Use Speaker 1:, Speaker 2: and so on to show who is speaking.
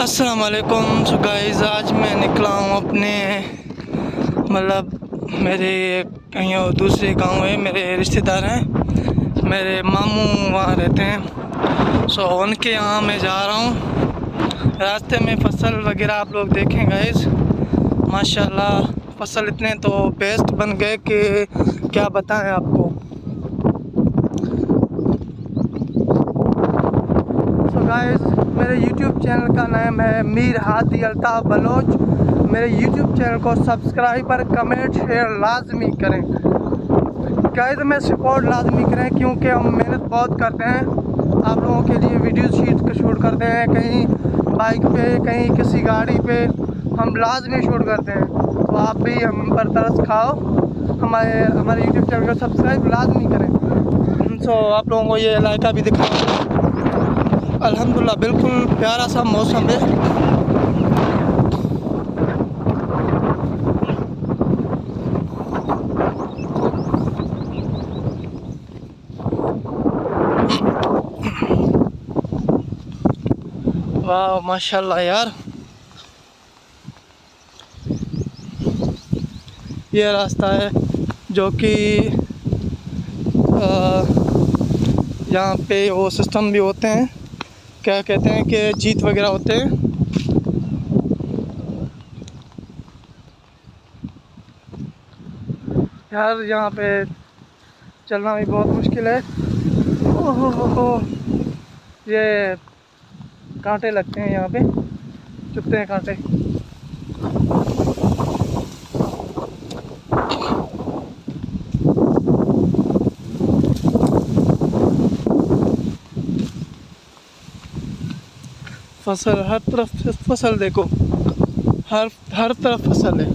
Speaker 1: अस्सलाम वालेकुम। So guys, आज मैं निकला हूँ अपने मेरे कहीं और दूसरे गांव है। मेरे रिश्तेदार हैं, मेरे मामू वहाँ रहते हैं। सो उनके यहाँ मैं जा रहा हूँ। रास्ते में फसल वगैरह आप लोग देखें गाइस, माशाल्लाह फसल इतने तो बेस्ट बन गए कि क्या बताएं आपको। सो गाइस, मेरे YouTube चैनल का नाम है मीर हादी अल्ताफ़ बलोच। मेरे YouTube चैनल को सब्सक्राइब और कमेंट शेयर लाजमी करें गाइस, में सपोर्ट लाजमी करें क्योंकि हम मेहनत बहुत करते हैं। आप लोगों के लिए वीडियो शूट करते हैं, कहीं बाइक पे कहीं किसी गाड़ी पे हम लाजमी शूट करते हैं। तो आप भी हम पर तरस खाओ, हमारे YouTube चैनल को सब्सक्राइब लाजमी करें। सो आप लोगों को ये इलाका भी दिखाओ। अल्हम्दुलिल्लाह बिल्कुल प्यारा सा मौसम है। वाह माशाल्लाह यार, ये रास्ता है जो कि यहाँ पे वो सिस्टम भी होते हैं, क्या कहते हैं कि जीत वगैरह होते हैं। यार यहाँ पे चलना भी बहुत मुश्किल है। ओहो, ये कांटे लगते हैं यहाँ पे, चुभते हैं कांटे। फसल हर तरफ फसल देखो, हर तरफ फसल है।